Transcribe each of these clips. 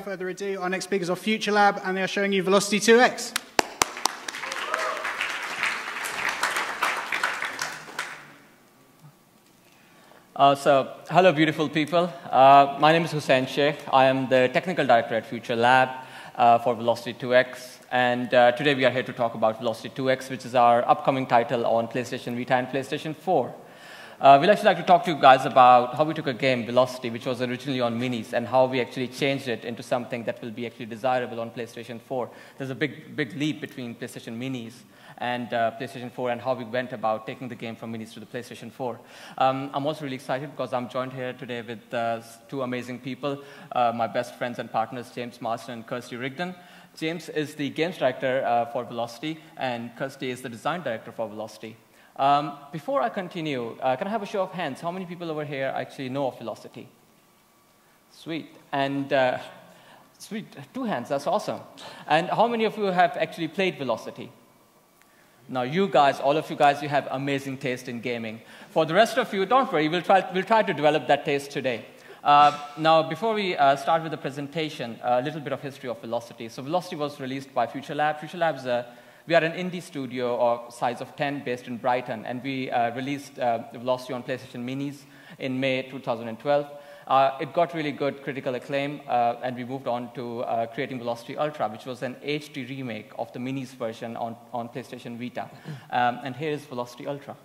further ado, our next speakers are FuturLab, and they are showing you Velocity 2X. Hello, beautiful people. My name is Hussain Sheikh. I am the technical director at FuturLab for Velocity 2X. And today we are here to talk about Velocity 2X, which is our upcoming title on PlayStation Vita and PlayStation 4. We'd actually like to talk to you guys about how we took a game, Velocity, which was originally on minis, and how we actually changed it into something that will be actually desirable on PlayStation 4. There's a big leap between PlayStation minis and PlayStation 4, and how we went about taking the game from minis to the PlayStation 4. I'm also really excited because I'm joined here today with two amazing people, my best friends and partners, James Marston and Kirsty Rigdon. James is the games director for Velocity, and Kirsty is the design director for Velocity. Before I continue, can I have a show of hands? How many people over here actually know of Velocity? Sweet. And sweet, 2 hands, that's awesome. And how many of you have actually played Velocity? Now, you guys, all of you guys, you have amazing taste in gaming. For the rest of you, don't worry, we'll try to develop that taste today. Now, before we start with the presentation, a little bit of history of Velocity. So Velocity was released by FuturLab. FuturLab is we are an indie studio of size of 10 based in Brighton, and we released Velocity on PlayStation Minis in May 2012. It got really good critical acclaim, and we moved on to creating Velocity Ultra, which was an HD remake of the Minis version on PlayStation Vita. And here is Velocity Ultra.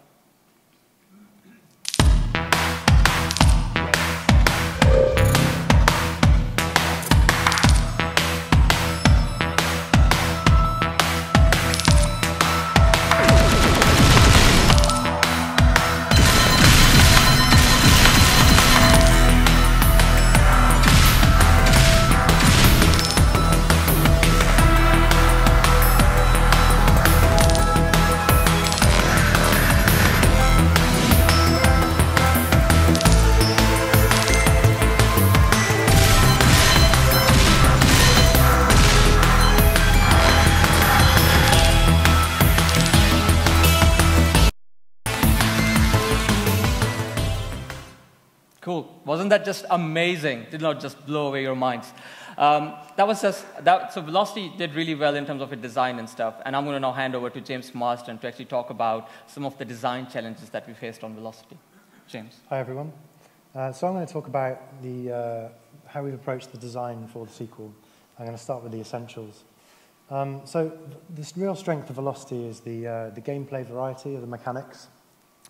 Cool. Wasn't that just amazing? Did not just blow away your minds. So Velocity did really well in terms of its design and stuff. And I'm going to now hand over to James Marston to actually talk about some of the design challenges that we faced on Velocity. James. Hi, everyone. So I'm going to talk about how we've approached the design for the sequel. I'm going to start with the essentials. So the real strength of Velocity is the gameplay variety of the mechanics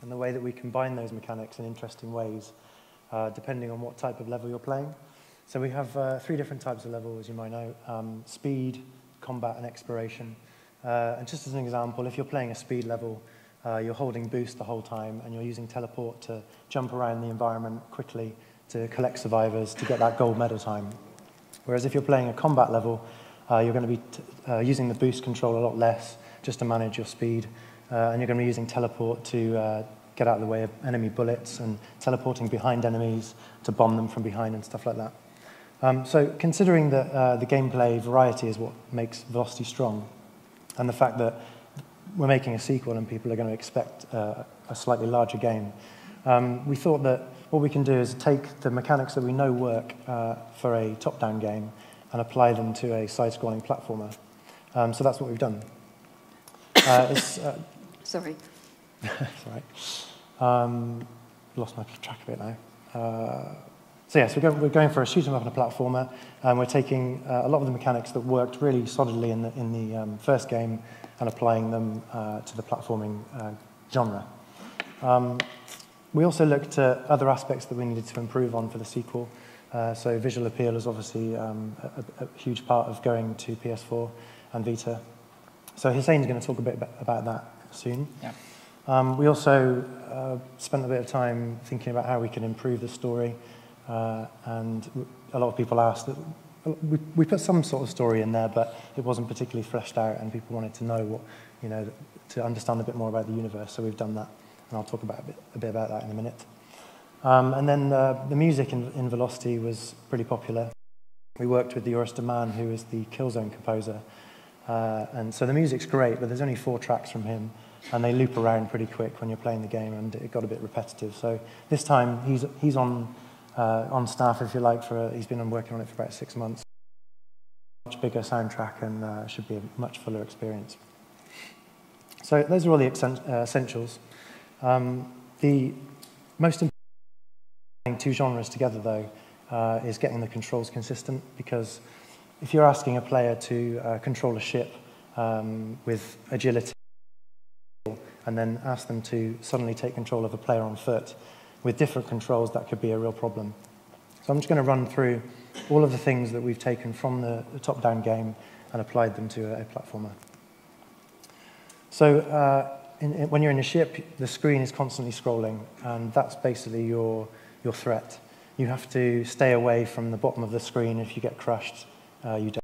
and the way that we combine those mechanics in interesting ways. Depending on what type of level you're playing. So we have 3 different types of levels, you might know, speed, combat, and exploration. And just as an example, if you're playing a speed level, you're holding boost the whole time, and you're using teleport to jump around the environment quickly to collect survivors to get that gold medal time. Whereas if you're playing a combat level, you're going to be using the boost control a lot less just to manage your speed, and you're going to be using teleport to get out of the way of enemy bullets and teleporting behind enemies to bomb them from behind and stuff like that. So considering that the gameplay variety is what makes Velocity strong, and the fact that we're making a sequel and people are going to expect a slightly larger game, we thought that what we can do is take the mechanics that we know work for a top-down game and apply them to a side-scrolling platformer. So that's what we've done. Sorry. That's right. Lost my track of it now. So yes, we're going for a shoot 'em up and a platformer, and we're taking a lot of the mechanics that worked really solidly in the first game and applying them to the platforming genre. We also looked at other aspects that we needed to improve on for the sequel. So visual appeal is obviously a huge part of going to PS4 and Vita. So Hussein's going to talk a bit about that soon. Yeah. We also spent a bit of time thinking about how we can improve the story, and a lot of people asked that we put some sort of story in there, but it wasn't particularly fleshed out, and people wanted to know to understand a bit more about the universe. So we've done that, and I'll talk about a bit about that in a minute. And then the music in Velocity was pretty popular. We worked with the Joris de Man, who is the Killzone composer, and so the music's great, but there's only 4 tracks from him. And they loop around pretty quick when you're playing the game, and it got a bit repetitive. So this time he's on staff, if you like, he's been working on it for about 6 months. much bigger soundtrack and should be a much fuller experience. So those are all the essentials. The most important thing, two genres together though, is getting the controls consistent, because if you're asking a player to control a ship with agility and then ask them to suddenly take control of a player on foot with different controls, that could be a real problem. So I'm just going to run through all of the things that we've taken from the top-down game and applied them to a platformer. So when you're in a ship, the screen is constantly scrolling, and that's basically your threat. You have to stay away from the bottom of the screen. If you get crushed, you die.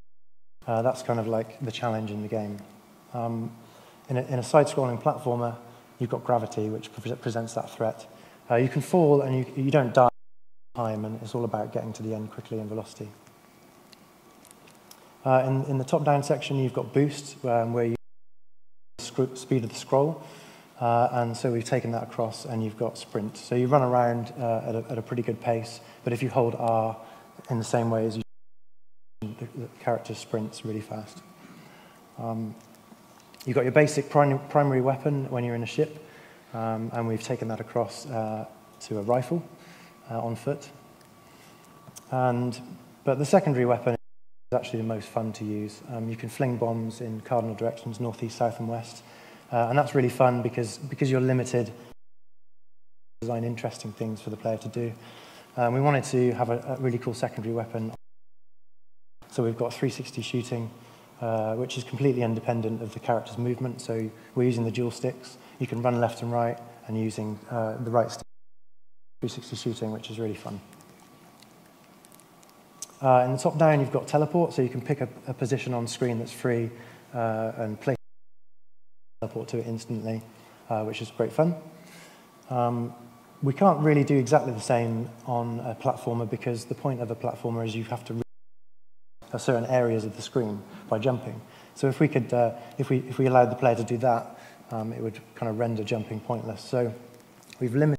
That's kind of like the challenge in the game. In a side-scrolling platformer, you've got gravity, which presents that threat. You can fall, and you don't die time, and it's all about getting to the end quickly in velocity. In the top-down section, you've got boost, where you speed of the scroll, and so we've taken that across, and you've got sprint. So you run around at a pretty good pace, but if you hold R in the same way as you the character sprints really fast. You've got your basic primary weapon when you're in a ship, and we've taken that across to a rifle on foot. But the secondary weapon is actually the most fun to use. You can fling bombs in cardinal directions, north, east, south, and west. And that's really fun because you're limited to design interesting things for the player to do. We wanted to have a really cool secondary weapon. So we've got 360 shooting, which is completely independent of the character's movement. So we're using the dual sticks. You can run left and right, and using the right stick, 360 shooting, which is really fun. In the top down, you've got teleport, so you can pick a position on screen that's free and place teleport to it instantly, which is great fun. We can't really do exactly the same on a platformer, because the point of a platformer is you have to reach certain areas of the screen by jumping. So if we could, if we allowed the player to do that, it would kind of render jumping pointless. So we've limited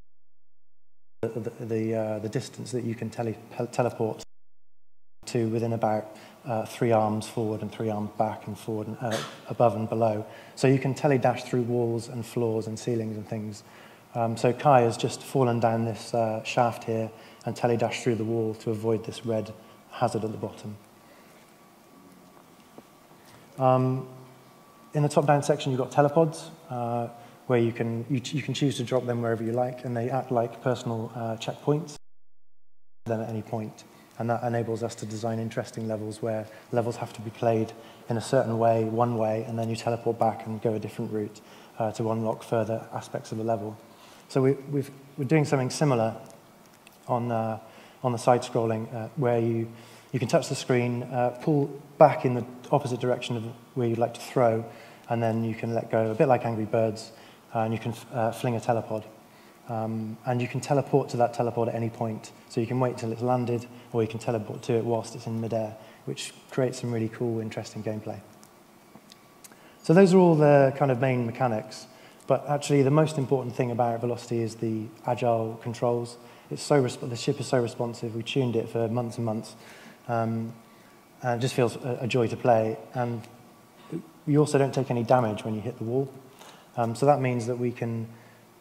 the distance that you can teleport to within about 3 arms forward and 3 arms back and forward and above and below. So you can teledash through walls and floors and ceilings and things. So Kai has just fallen down this shaft here and teledashed through the wall to avoid this red hazard at the bottom. In the top-down section, you've got telepods, where you can choose to drop them wherever you like, and they act like personal checkpoints then at any point. And that enables us to design interesting levels where levels have to be played in a certain way, one way, and then you teleport back and go a different route to unlock further aspects of the level. So we're doing something similar on the side-scrolling, where you can touch the screen, pull back in the opposite direction of where you'd like to throw, and then you can let go, a bit like Angry Birds, and you can fling a telepod. And you can teleport to that telepod at any point. So you can wait till it's landed, or you can teleport to it whilst it's in midair, which creates some really cool, interesting gameplay. So those are all the kind of main mechanics. But actually, the most important thing about Velocity is the agile controls. It's the ship is so responsive. We tuned it for months and months. And it just feels a joy to play. And you also don't take any damage when you hit the wall. So that means that we can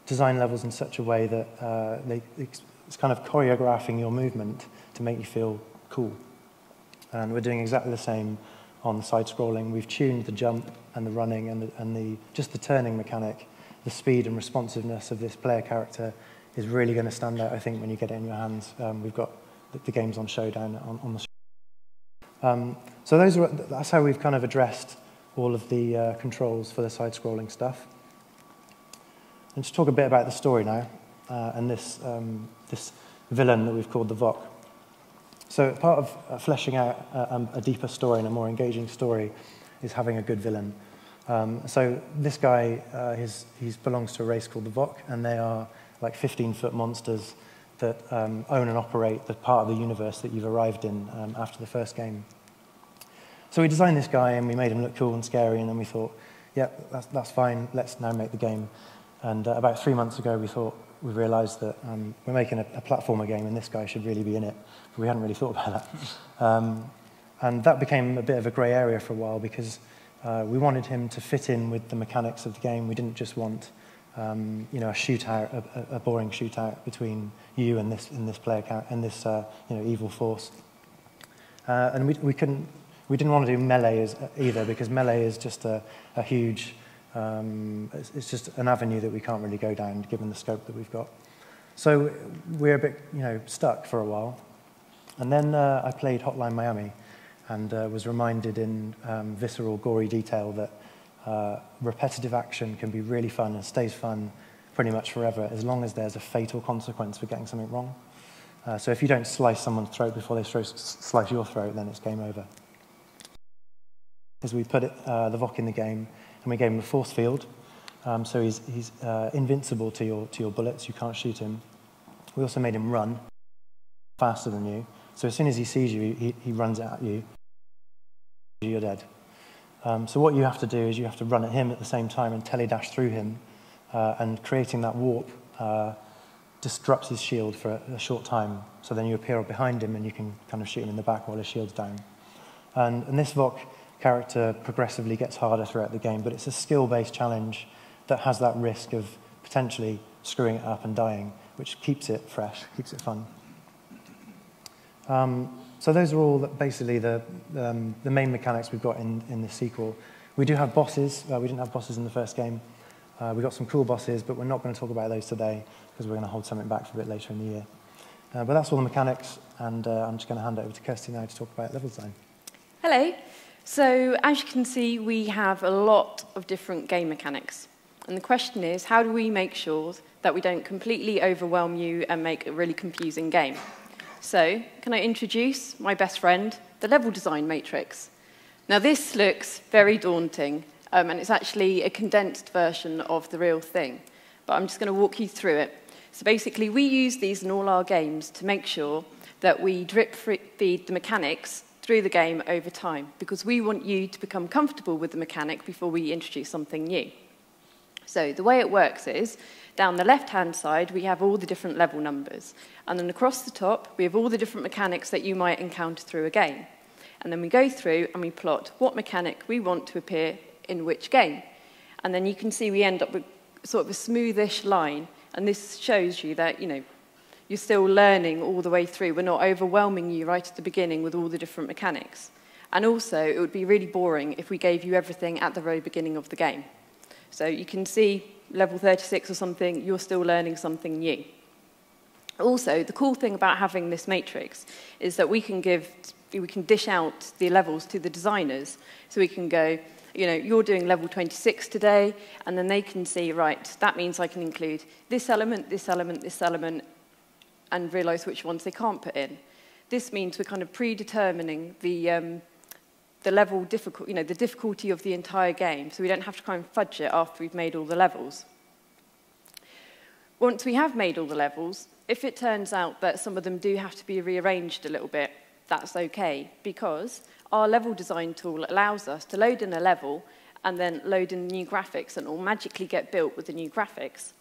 design levels in such a way that it's kind of choreographing your movement to make you feel cool. And we're doing exactly the same on the side-scrolling. We've tuned the jump and the running and just the turning mechanic. The speed and responsiveness of this player character is really going to stand out, I think, when you get it in your hands. We've got the games on showdown on the so that's how we've kind of addressed all of the controls for the side-scrolling stuff. And to talk a bit about the story now, and this villain that we've called the Vok. So part of fleshing out a deeper story and a more engaging story is having a good villain. So this guy, he belongs to a race called the Vok, and they are like 15-foot monsters that own and operate the part of the universe that you've arrived in after the first game. So we designed this guy, and we made him look cool and scary, and then we thought, yeah, that's fine, let's now make the game. And about 3 months ago, we realized that we're making a platformer game, and this guy should really be in it, but we hadn't really thought about that. And that became a bit of a grey area for a while because we wanted him to fit in with the mechanics of the game. We didn't just want you know, a shootout, a boring shootout between you and this player and this you know, evil force. And we didn't want to do melee either because melee is just a huge, it's just an avenue that we can't really go down given the scope that we've got. So we're a bit, you know, stuck for a while. And then I played Hotline Miami and was reminded in visceral, gory detail that repetitive action can be really fun and stays fun pretty much forever as long as there's a fatal consequence for getting something wrong. So if you don't slice someone's throat before they slice your throat, then it's game over. As we put the VOC in the game, and we gave him a force field, so he's invincible to your bullets. You can't shoot him. We also made him run faster than you. So as soon as he sees you, he runs at you. You're dead. So what you have to do is you have to run at him at the same time and teledash through him, and creating that warp disrupts his shield for a short time. So then you appear behind him and you can kind of shoot him in the back while his shield's down. And this VOC character progressively gets harder throughout the game, but it's a skill-based challenge that has that risk of potentially screwing it up and dying, which keeps it fresh, keeps it fun. So those are all basically the main mechanics we've got in the sequel. We do have bosses. We didn't have bosses in the first game. We got some cool bosses, but we're not going to talk about those today because we're going to hold something back for a bit later in the year. But that's all the mechanics, and I'm just going to hand it over to Kirsty now to talk about level design. Hello. So as you can see, we have a lot of different game mechanics. And the question is, how do we make sure that we don't completely overwhelm you and make a really confusing game? So, can I introduce my best friend, the level design matrix? Now, this looks very daunting, and it's actually a condensed version of the real thing. But I'm just going to walk you through it. So basically, we use these in all our games to make sure that we drip feed the mechanics through the game over time, because we want you to become comfortable with the mechanic before we introduce something new. So the way it works is, down the left-hand side, we have all the different level numbers. And then across the top, we have all the different mechanics that you might encounter through a game. And then we go through and we plot what mechanic we want to appear in which game. And then you can see we end up with sort of a smoothish line. And this shows you that, you know, you're still learning all the way through. We're not overwhelming you right at the beginning with all the different mechanics. And also, it would be really boring if we gave you everything at the very beginning of the game. So you can see level 36 or something, you're still learning something new. Also, the cool thing about having this matrix is that we can dish out the levels to the designers. So we can go, you know, you're doing level 26 today, and then they can see, right, that means I can include this element, this element, this element, and realize which ones they can't put in. This means we're kind of predetermining the level difficult, you know, the difficulty of the entire game, so we don't have to kind of fudge it after we've made all the levels. Once we have made all the levels, if it turns out that some of them do have to be rearranged a little bit, that's okay, because our level design tool allows us to load in a level and then load in the new graphics, and it will magically get built with the new graphics.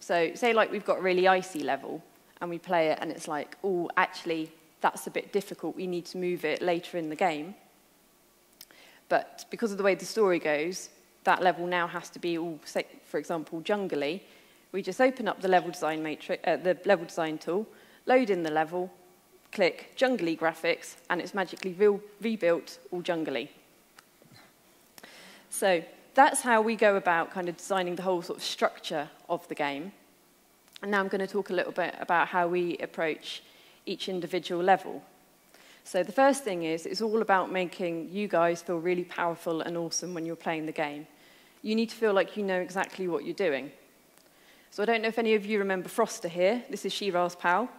So say like we've got a really icy level, and we play it, and it's like, oh, actually, that's a bit difficult. We need to move it later in the game. But because of the way the story goes, that level now has to be all, say, for example, jungly. We just open up the level design matrix, the level design tool, load in the level, click jungly graphics, and it's magically rebuilt all jungly. So that's how we go about kind of designing the whole sort of structure of the game. And now I'm going to talk a little bit about how we approach each individual level. So the first thing is, it's all about making you guys feel really powerful and awesome when you're playing the game. You need to feel like you know exactly what you're doing. So I don't know if any of you remember Froster here. This is She-Ra's pal.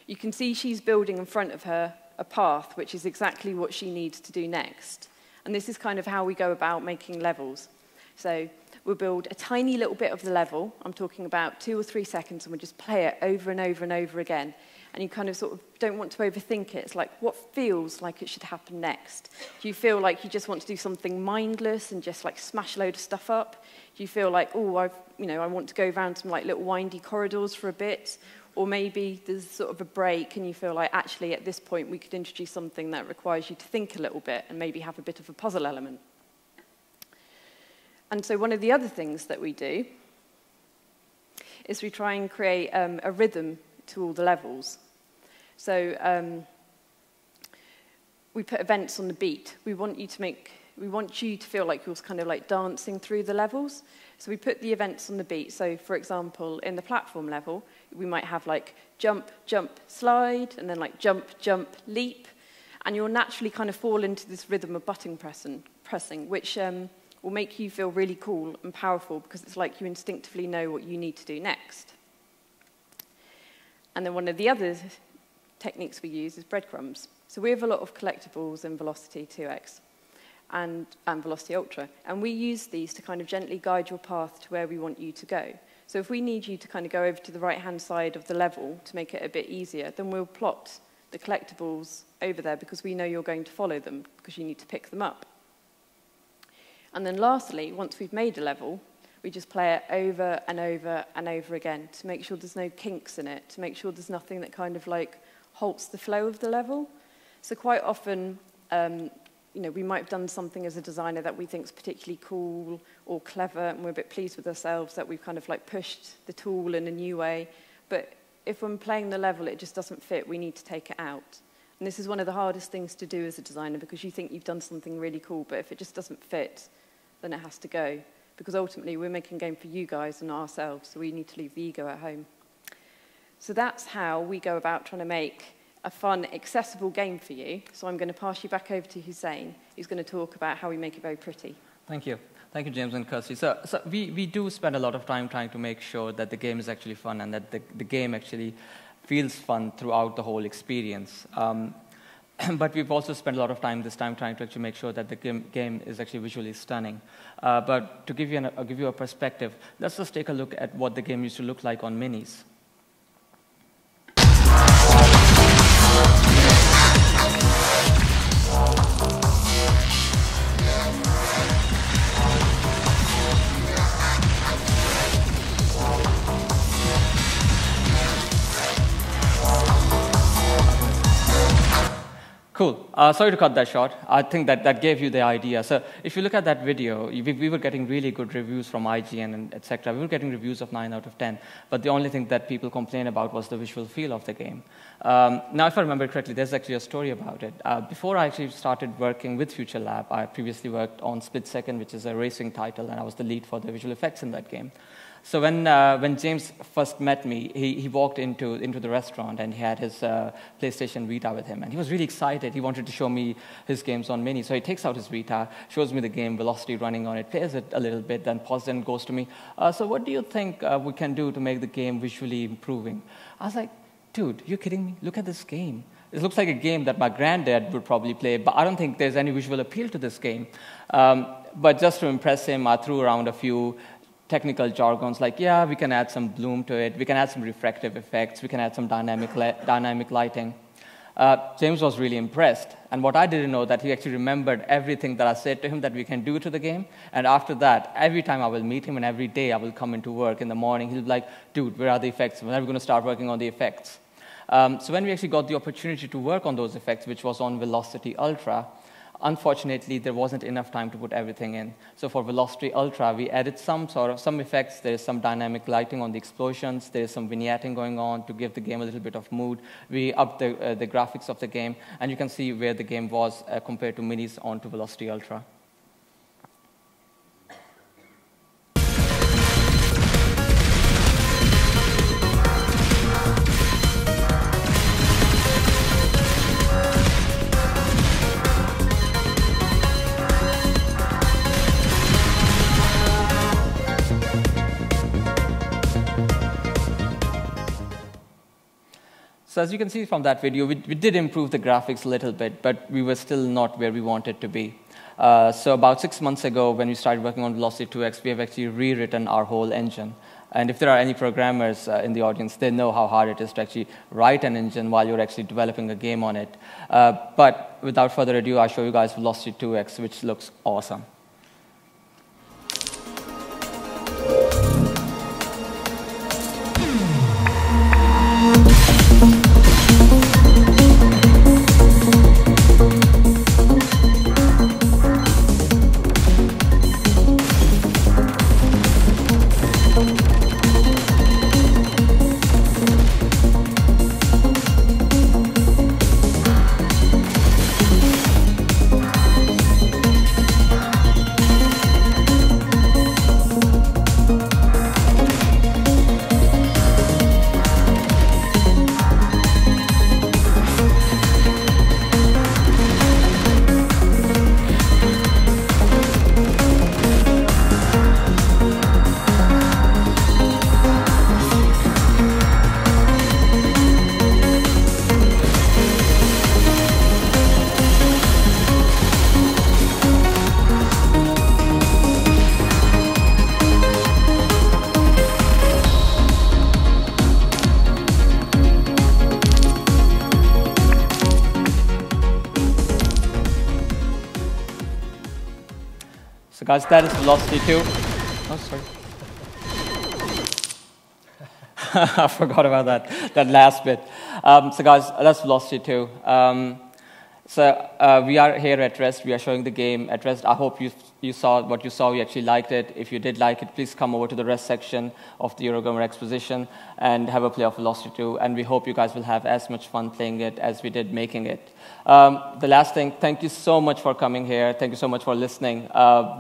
You can see she's building in front of her a path, which is exactly what she needs to do next. And this is kind of how we go about making levels. So we'll build a tiny little bit of the level. I'm talking about 2 or 3 seconds, and we'll just play it over and over and over again. And you kind of sort of don't want to overthink it. It's like, what feels like it should happen next? Do you feel like you just want to do something mindless and just like smash a load of stuff up? Do you feel like, oh, I want to go around some like little windy corridors for a bit? or maybe there's sort of a break and you feel like, actually, at this point, we could introduce something that requires you to think a little bit and maybe have a bit of a puzzle element. And so one of the other things that we do is we try and create a rhythm to all the levels. So we put events on the beat. We want you to feel like you're kind of like dancing through the levels. So we put the events on the beat. So for example, in the platform level, we might have like jump, jump, slide, and then like jump, jump, leap. And you'll naturally kind of fall into this rhythm of button pressing, which will make you feel really cool and powerful because it's like you instinctively know what you need to do next. And then one of the other techniques we use is breadcrumbs. So we have a lot of collectibles in Velocity 2X and Velocity Ultra, and we use these to kind of gently guide your path to where we want you to go. So if we need you to kind of go over to the right-hand side of the level to make it a bit easier, then we'll plot the collectibles over there because we know you're going to follow them because you need to pick them up. And then lastly, once we've made a level, we just play it over and over and over again to make sure there's no kinks in it, to make sure there's nothing that kind of like halts the flow of the level. So quite often, we might have done something as a designer that we think is particularly cool or clever, and we're a bit pleased with ourselves that we've kind of like pushed the tool in a new way. But if when playing the level it just doesn't fit, we need to take it out. And this is one of the hardest things to do as a designer because you think you've done something really cool, but if it just doesn't fit, then it has to go. Because ultimately, we're making a game for you guys and not ourselves, so we need to leave the ego at home. So that's how we go about trying to make a fun, accessible game for you. So I'm going to pass you back over to Hussein, who's going to talk about how we make it very pretty. Thank you. Thank you, James and Kirsty. So we do spend a lot of time trying to make sure that the game is actually fun and that the game actually feels fun throughout the whole experience. But we've also spent a lot of time this time trying to actually make sure that the game is actually visually stunning. But to give you a perspective, let's just take a look at what the game used to look like on minis. Cool. Sorry to cut that short. I think that gave you the idea. So if you look at that video, we were getting really good reviews from IGN and etc. We were getting reviews of 9 out of 10. But the only thing that people complained about was the visual feel of the game. Now, if I remember correctly, there's actually a story about it. Before I actually started working with FuturLab, I previously worked on Split Second, which is a racing title, and I was the lead for the visual effects in that game. So when James first met me, he walked into the restaurant and he had his PlayStation Vita with him. And he was really excited. He wanted to show me his games on Mini. So he takes out his Vita, shows me the game, Velocity running on it, plays it a little bit, then pauses and goes to me, so what do you think we can do to make the game visually improving? I was like, dude, you're kidding me? Look at this game. It looks like a game that my granddad would probably play, but I don't think there's any visual appeal to this game. But just to impress him, I threw around a few technical jargons like, yeah, we can add some bloom to it, we can add some refractive effects, we can add some dynamic lighting. James was really impressed, and what I didn't know that he actually remembered everything that I said to him that we can do to the game, and after that, every time I will meet him and every day I will come into work in the morning, he'll be like, dude, where are the effects? When are we going to start working on the effects? So when we actually got the opportunity to work on those effects, which was on Velocity Ultra, unfortunately, there wasn't enough time to put everything in. So for Velocity Ultra, we added some effects. There is some dynamic lighting on the explosions. There is some vignetting going on to give the game a little bit of mood. We upped the graphics of the game, and you can see where the game was compared to minis onto Velocity Ultra. So as you can see from that video, we did improve the graphics a little bit, but we were still not where we wanted to be. So about 6 months ago, when we started working on Velocity 2X, we have actually rewritten our whole engine. And if there are any programmers in the audience, they know how hard it is to actually write an engine while you're actually developing a game on it. But without further ado, I'll show you guys Velocity 2X, which looks awesome. guys, that is Velocity 2. Oh, sorry. I forgot about that last bit. So guys, that's Velocity 2. We are here at Rest. We are showing the game at Rest. I hope you saw what you saw. You actually liked it. If you did like it, please come over to the Rest section of the Eurogamer exposition and have a play of Velocity 2. And we hope you guys will have as much fun playing it as we did making it. The last thing, thank you so much for coming here. Thank you so much for listening.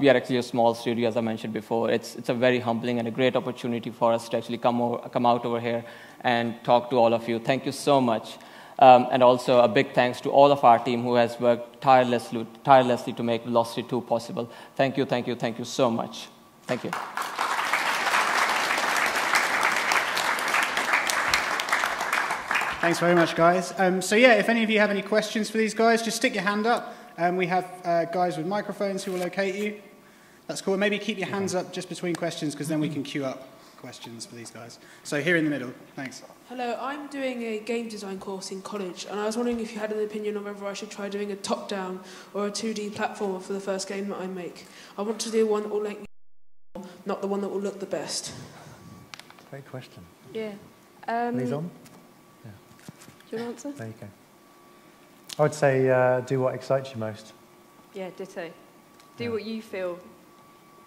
We are actually a small studio, as I mentioned before. It's a very humbling and a great opportunity for us to actually come out over here and talk to all of you. Thank you so much. And also a big thanks to all of our team who has worked tirelessly to make Velocity 2 possible. Thank you so much. Thank you. Thanks very much, guys. So yeah, if any of you have any questions for these guys, just stick your hand up. We have guys with microphones who will locate you. That's cool. Maybe keep your hands up just between questions, because then we can queue up questions for these guys. So here in the middle. Thanks. Hello, I'm doing a game design course in college, and I was wondering if you had an opinion on whether I should try doing a top-down or a 2D platformer for the first game that I make. I want to do one that will make me not the one that will look the best. Great question. Yeah. These on? Yeah. Do you want to answer? There you go. I would say do what excites you most. Yeah, ditto. Do what you feel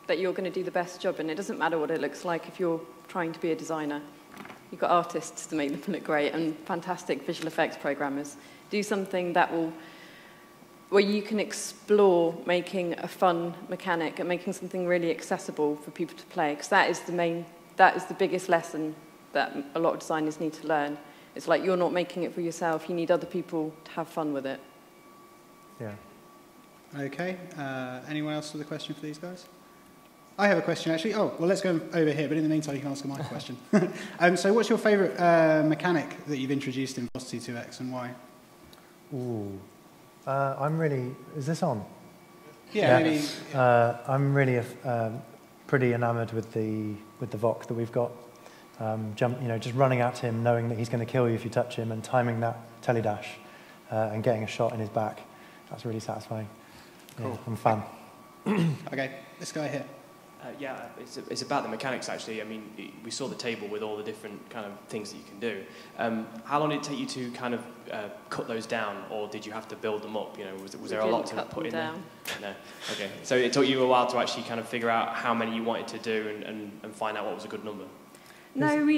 that you're going to do the best job, and it doesn't matter what it looks like if you're trying to be a designer. You've got artists to make them look great and fantastic visual effects programmers. Do something where you can explore making a fun mechanic and making something really accessible for people to play, because that is the biggest lesson that a lot of designers need to learn. It's like you're not making it for yourself, you need other people to have fun with it. Yeah. Okay, anyone else with a question for these guys? I have a question, actually. Oh, well, let's go over here, but in the meantime, you can ask my question. So what's your favourite mechanic that you've introduced in Velocity 2X, and why? Ooh. I'm really... Is this on? Yeah, maybe... I'm really pretty enamoured with the Vox that we've got. Just running at him, knowing that he's going to kill you if you touch him, and timing that teledash and getting a shot in his back. That's really satisfying. Cool. Yeah, I'm a fan. Okay, this guy here. Yeah, it's about the mechanics, actually. I mean, we saw the table with all the different kind of things that you can do. How long did it take you to kind of cut those down, or did you have to build them up? You know, was there a lot to put in there? No. Okay. So it took you a while to actually kind of figure out how many you wanted to do and find out what was a good number? No,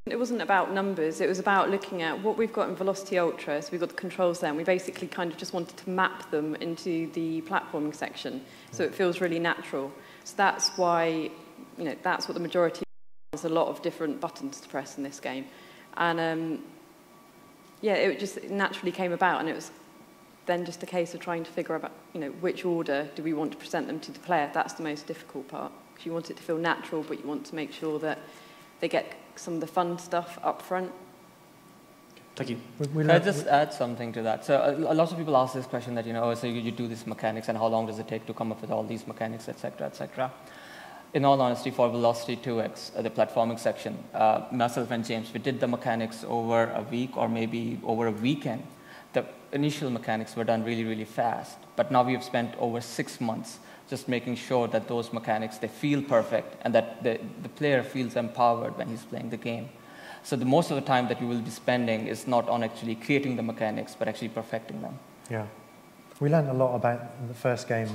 it wasn't about numbers. It was about looking at what we've got in Velocity Ultra. So we've got the controls there, and we basically kind of just wanted to map them into the platforming section, so it feels really natural. So that's why, that's what the majority of. There's a lot of different buttons to press in this game. And it just naturally came about, and it was then just a case of trying to figure out, which order do we want to present them to the player. That's the most difficult part, because you want it to feel natural, but you want to make sure that they get some of the fun stuff up front. Thank you. Can I just add something to that? So a lot of people ask this question that, so you do these mechanics, and how long does it take to come up with all these mechanics, etc., etc. In all honesty, for Velocity 2X, the platforming section, myself and James, we did the mechanics over a week or maybe over a weekend. The initial mechanics were done really, really fast, but now we have spent over 6 months just making sure that those mechanics, they feel perfect, and that the player feels empowered when he's playing the game. So the most of the time that you will be spending is not on actually creating the mechanics, but actually perfecting them. Yeah. We learned a lot about the first game.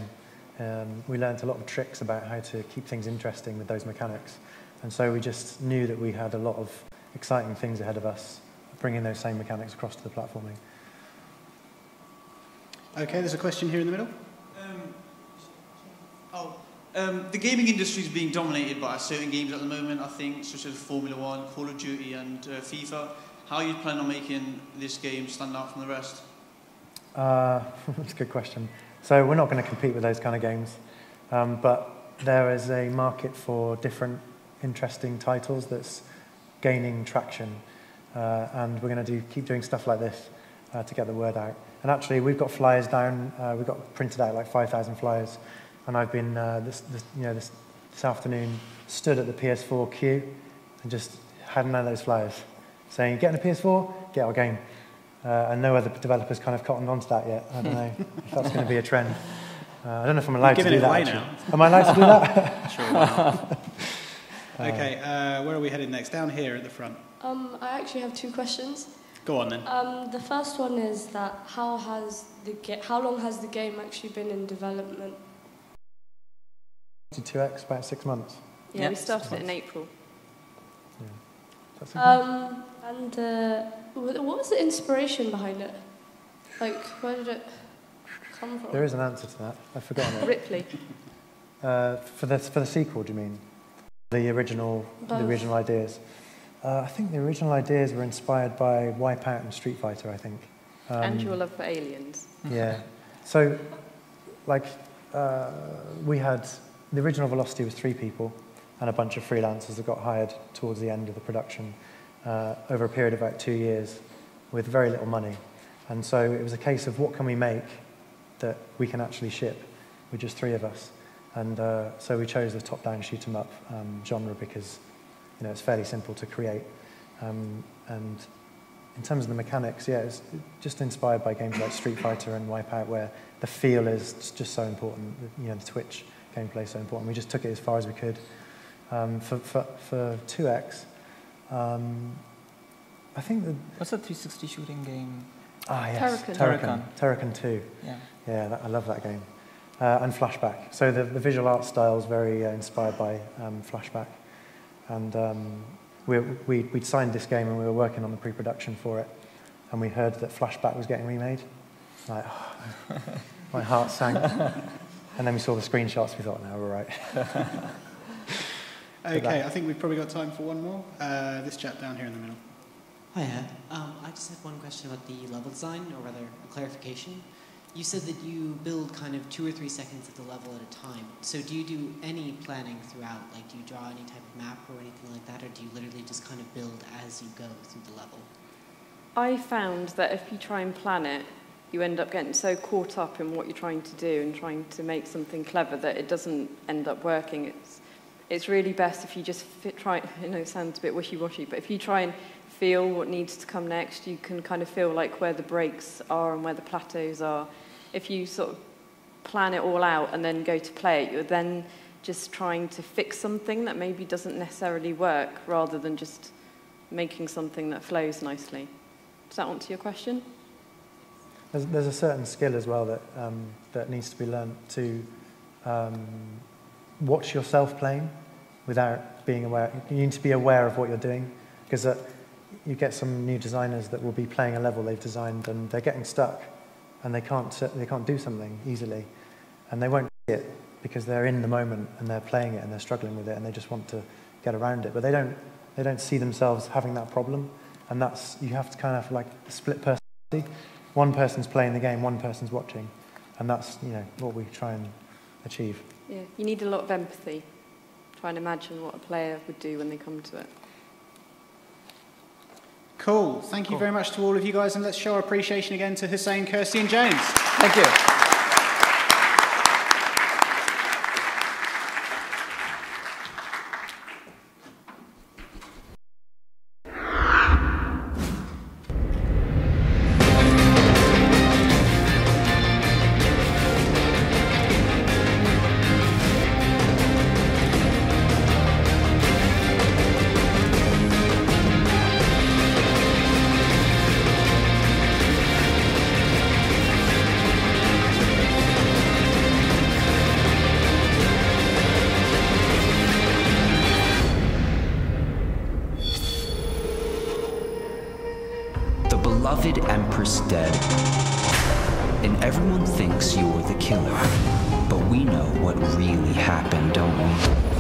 We learned a lot of tricks about how to keep things interesting with those mechanics. And so we just knew that we had a lot of exciting things ahead of us, bringing those same mechanics across to the platforming. Okay, there's a question here in the middle. The gaming industry is being dominated by certain games at the moment, I think, such as Formula 1, Call of Duty and FIFA. How are you planning on making this game stand out from the rest? That's a good question. So we're not going to compete with those kind of games, but there is a market for different interesting titles that's gaining traction, and we're going to keep doing stuff like this to get the word out. And actually, we've got flyers down. We've got printed out like 5,000 flyers. And I've been this afternoon stood at the PS4 queue and just handing out those flyers, saying, "Getting a PS4? Get our game." And no other developers kind of cottoned onto that yet. I don't know if that's going to be a trend. I don't know if I'm allowed to do it that. away Actually. now. Am I allowed to do that? Sure, why not? Okay, where are we headed next? Down here at the front. I actually have 2 questions. Go on then. The first one is that how long has the game actually been in development? 2X, about 6 months. Yeah, we started it in April. Yeah. That's okay. And what was the inspiration behind it? Like, where did it come from? There is an answer to that. I've forgotten it. Ripley. For the sequel, do you mean? The original ideas. I think the original ideas were inspired by Wipeout and Street Fighter, I think. And your love for aliens. Yeah. So, like, we had... The original Velocity was 3 people and a bunch of freelancers that got hired towards the end of the production over a period of about 2 years with very little money. And so it was a case of what can we make that we can actually ship with just 3 of us. And so we chose the top-down shoot-'em-up genre because, you know, it's fairly simple to create. And in terms of the mechanics, yeah, it's just inspired by games like Street Fighter and Wipeout, where the feel is just so important. You know, the Twitch gameplay is so important. We just took it as far as we could. For 2X, I think the... What's the 360 shooting game? Ah, yes. Turrican. Turrican 2. Yeah. Yeah, I love that game. And Flashback. So the visual art style is very inspired by Flashback. And we'd signed this game and we were working on the pre-production for it. And we heard that Flashback was getting remade. Like, oh, my heart sank. And then we saw the screenshots, we thought, no, we're right. Okay, I think we've probably got time for one more. This chap down here in the middle. Hiya. I just had one question about the level design, or rather, a clarification. You said that you build kind of 2 or 3 seconds of the level at a time. So do you do any planning throughout? Like, do you draw any type of map or anything like that, or do you literally just kind of build as you go through the level? I found that if you try and plan it, you end up getting so caught up in what you're trying to do and trying to make something clever that it doesn't end up working. It's really best if you just try, you know, it sounds a bit wishy-washy, but if you try and feel what needs to come next, you can kind of feel like where the breaks are and where the plateaus are. If you sort of plan it all out and then go to play it, you're then just trying to fix something that maybe doesn't necessarily work rather than just making something that flows nicely. Does that answer your question? There's a certain skill as well that that needs to be learned to watch yourself playing without being aware. You need to be aware of what you're doing, because you get some new designers that will be playing a level they've designed and they're getting stuck and they can't do something easily, and they won't see it because they're in the moment and they're playing it and they're struggling with it and they just want to get around it, but they don't see themselves having that problem, and that's, you have to kind of like split personality. One person's playing the game, one person's watching, and that's, you know, what we try and achieve. Yeah, you need a lot of empathy. Try and imagine what a player would do when they come to it. Cool. Thank you very much to all of you guys, and let's show our appreciation again to Hussein, Kirsty and James. Thank you. Beloved Empress dead, and everyone thinks you're the killer. But we know what really happened, don't we?